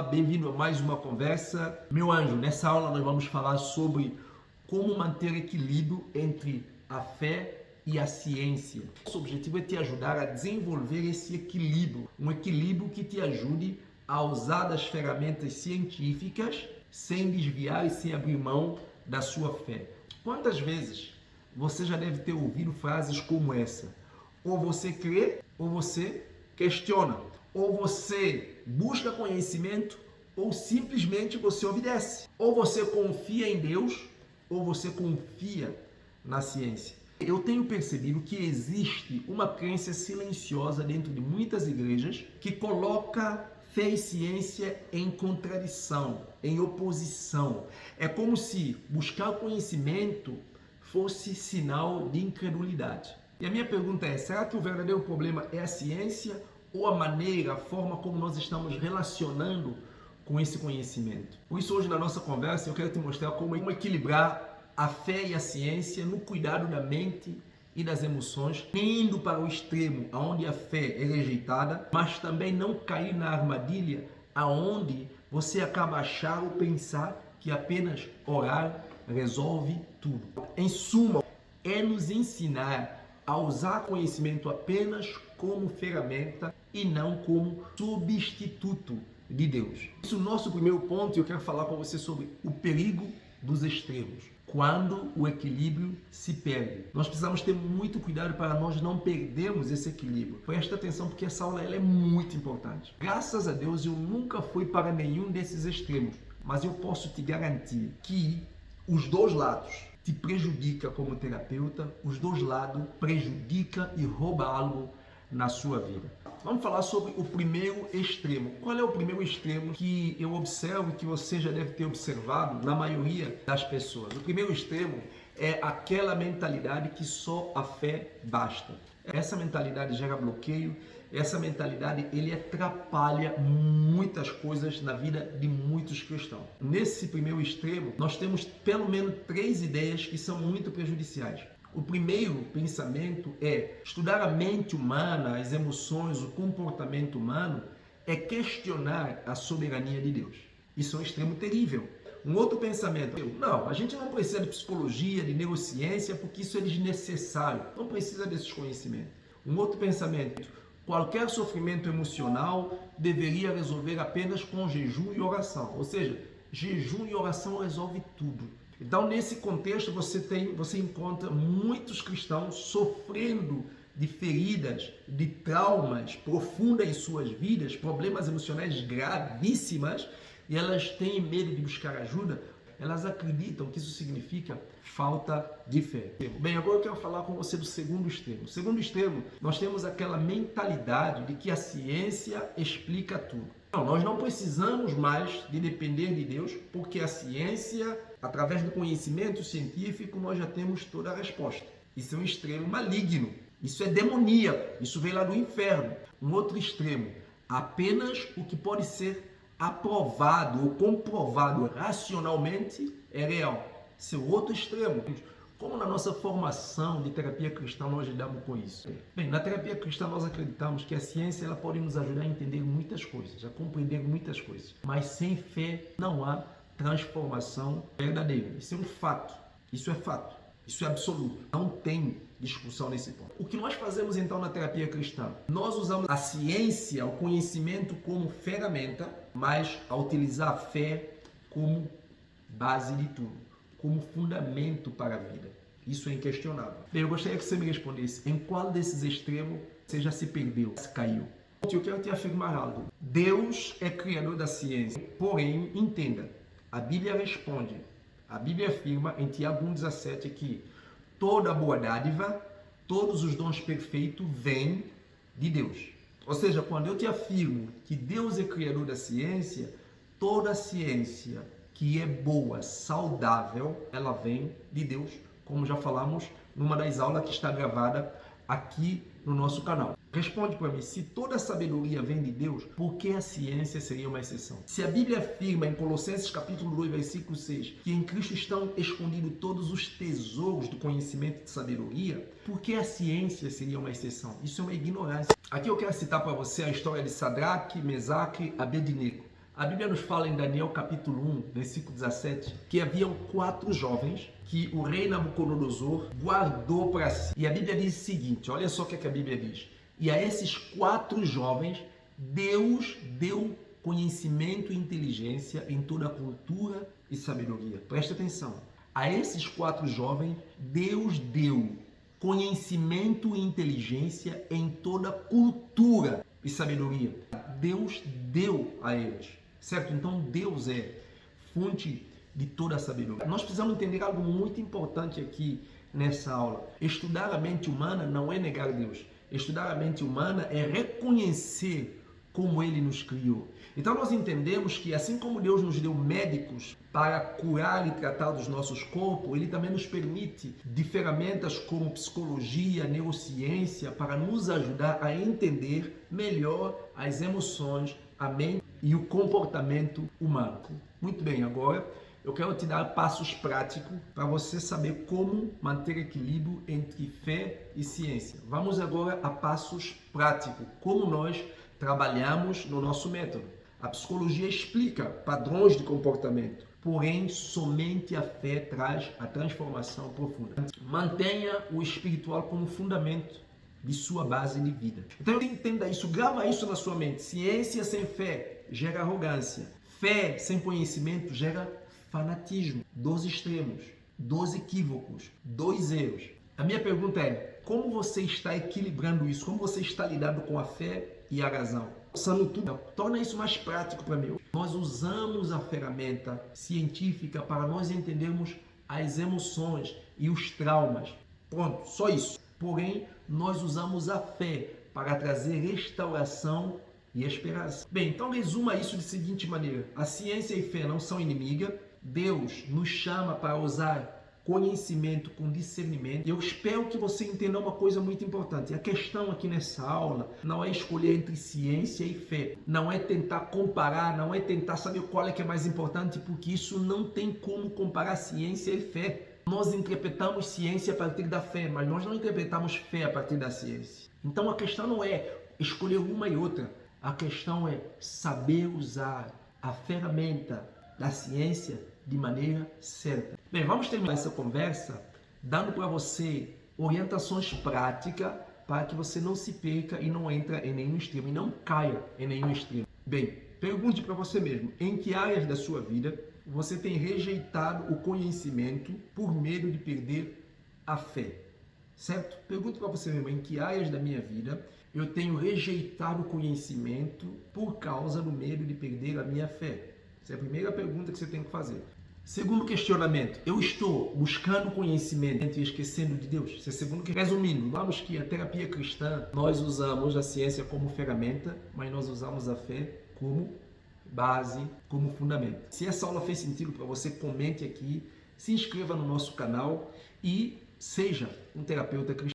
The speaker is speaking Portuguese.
Bem-vindo a mais uma conversa. Meu anjo, nessa aula nós vamos falar sobre como manter equilíbrio entre a fé e a ciência. Nosso objetivo é te ajudar a desenvolver esse equilíbrio, um equilíbrio que te ajude a usar das ferramentas científicas sem desviar e sem abrir mão da sua fé. Quantas vezes você já deve ter ouvido frases como essa? Ou você crê ou você questiona. Ou você busca conhecimento, ou simplesmente você obedece. Ou você confia em Deus, ou você confia na ciência. Eu tenho percebido que existe uma crença silenciosa dentro de muitas igrejas que coloca fé e ciência em contradição, em oposição. É como se buscar conhecimento fosse sinal de incredulidade. E a minha pergunta é, será que o verdadeiro problema é a ciência ou a maneira, a forma como nós estamos relacionando com esse conhecimento? Por isso, hoje na nossa conversa, eu quero te mostrar como equilibrar a fé e a ciência no cuidado da mente e das emoções, nem indo para o extremo onde a fé é rejeitada, mas também não cair na armadilha aonde você acaba achar ou pensar que apenas orar resolve tudo. Em suma, é nos ensinar a usar conhecimento apenas como ferramenta e não como substituto de Deus. Esse é o nosso primeiro ponto e eu quero falar com você sobre o perigo dos extremos. Quando o equilíbrio se perde. Nós precisamos ter muito cuidado para nós não perdermos esse equilíbrio. Presta atenção porque essa aula ela é muito importante. Graças a Deus eu nunca fui para nenhum desses extremos, mas eu posso te garantir que os dois lados te prejudica como terapeuta, os dois lados prejudica e rouba algo na sua vida. Vamos falar sobre o primeiro extremo. Qual é o primeiro extremo que eu observo, que você já deve ter observado na maioria das pessoas? O primeiro extremo é aquela mentalidade que só a fé basta. Essa mentalidade gera bloqueio, essa mentalidade ele atrapalha muitas coisas na vida de muitos cristãos. Nesse primeiro extremo, nós temos pelo menos 3 ideias que são muito prejudiciais. O primeiro pensamento é estudar a mente humana, as emoções, o comportamento humano, é questionar a soberania de Deus. Isso é um extremo terrível. Um outro pensamento, não, a gente não precisa de psicologia, de neurociência, porque isso é desnecessário. Não precisa desses conhecimentos. Um outro pensamento, qualquer sofrimento emocional deveria resolver apenas com jejum e oração. Ou seja, jejum e oração resolve tudo. Então, nesse contexto, você encontra muitos cristãos sofrendo de feridas, de traumas profundas em suas vidas, problemas emocionais gravíssimas, e elas têm medo de buscar ajuda. Elas acreditam que isso significa falta de fé. Bem, agora eu quero falar com você do segundo extremo. No segundo extremo, nós temos aquela mentalidade de que a ciência explica tudo. Não, nós não precisamos mais de depender de Deus, porque a ciência, através do conhecimento científico, nós já temos toda a resposta. Isso é um extremo maligno. Isso é demoníaco. Isso vem lá do inferno. Um outro extremo, apenas o que pode ser aprovado ou comprovado racionalmente é real. Esse é o outro extremo. Como na nossa formação de terapia cristã nós lidamos com isso? Bem, na terapia cristã nós acreditamos que a ciência ela pode nos ajudar a entender muitas coisas, a compreender muitas coisas. Mas sem fé não há transformação verdadeira. Isso é um fato. Isso é fato. Isso é absoluto. Não tem discussão nesse ponto. O que nós fazemos então na terapia cristã? Nós usamos a ciência, o conhecimento como ferramenta, mas a utilizar a fé como base de tudo, como fundamento para a vida. Isso é inquestionável. Bem, eu gostaria que você me respondesse em qual desses extremos você já se perdeu, se caiu. Eu quero te afirmar algo. Deus é criador da ciência. Porém, entenda, a Bíblia responde. A Bíblia afirma em Tiago 1,17 que toda boa dádiva, todos os dons perfeitos vêm de Deus. Ou seja, quando eu te afirmo que Deus é criador da ciência, toda a ciência que é boa, saudável, ela vem de Deus, como já falamos numa das aulas que está gravada aqui no nosso canal. Responde para mim, se toda a sabedoria vem de Deus, por que a ciência seria uma exceção? Se a Bíblia afirma em Colossenses capítulo 2, versículo 6, que em Cristo estão escondidos todos os tesouros do conhecimento e de sabedoria, por que a ciência seria uma exceção? Isso é uma ignorância. Aqui eu quero citar para você a história de Sadraque, Mesaque e Abednego. A Bíblia nos fala em Daniel capítulo 1, versículo 17, que haviam 4 jovens que o rei Nabucodonosor guardou para si. E a Bíblia diz o seguinte, olha só o que a Bíblia diz. E a esses 4 jovens, Deus deu conhecimento e inteligência em toda a cultura e sabedoria. Presta atenção. A esses 4 jovens, Deus deu conhecimento e inteligência em toda a cultura e sabedoria. Deus deu a eles. Certo? Então Deus é fonte de toda a sabedoria. Nós precisamos entender algo muito importante aqui nessa aula. Estudar a mente humana não é negar Deus. Estudar a mente humana é reconhecer como Ele nos criou. Então nós entendemos que assim como Deus nos deu médicos para curar e tratar dos nossos corpos, Ele também nos permite de ferramentas como psicologia, neurociência, para nos ajudar a entender melhor as emoções, a mente e o comportamento humano. Muito bem, agora eu quero te dar passos práticos para você saber como manter equilíbrio entre fé e ciência. Vamos agora a passos práticos, como nós trabalhamos no nosso método. A psicologia explica padrões de comportamento, porém somente a fé traz a transformação profunda. Mantenha o espiritual como fundamento de sua base de vida. Então entenda isso, grava isso na sua mente. Ciência sem fé gera arrogância. Fé sem conhecimento gera fanatismo. 2 extremos, 2 equívocos, 2 erros. A minha pergunta é, como você está equilibrando isso? Como você está lidando com a fé e a razão? Usando tudo, torna isso mais prático para mim. Nós usamos a ferramenta científica para nós entendermos as emoções e os traumas. Pronto, só isso. Porém, nós usamos a fé para trazer restauração e esperança. Bem, então resuma isso de seguinte maneira. A ciência e fé não são inimigas. Deus nos chama para usar conhecimento com discernimento. Eu espero que você entenda uma coisa muito importante. A questão aqui nessa aula não é escolher entre ciência e fé. Não é tentar comparar, não é tentar saber qual é que é mais importante, porque isso não tem como comparar ciência e fé. Nós interpretamos ciência a partir da fé, mas nós não interpretamos fé a partir da ciência. Então a questão não é escolher uma e outra. A questão é saber usar a ferramenta da ciência de maneira certa. Bem, vamos terminar essa conversa dando para você orientações práticas para que você não se perca e não entre em nenhum extremo e não caia em nenhum extremo. Bem, pergunte para você mesmo, em que áreas da sua vida você tem rejeitado o conhecimento por medo de perder a fé? Certo? Pergunte para você mesmo, em que áreas da minha vida eu tenho rejeitado o conhecimento por causa do medo de perder a minha fé? Essa é a primeira pergunta que você tem que fazer. Segundo questionamento, eu estou buscando conhecimento e esquecendo de Deus? Esse é o segundo questionamento. Resumindo, vamos que a terapia cristã, nós usamos a ciência como ferramenta, mas nós usamos a fé como base, como fundamento. Se essa aula fez sentido para você, comente aqui, se inscreva no nosso canal e seja um terapeuta cristão.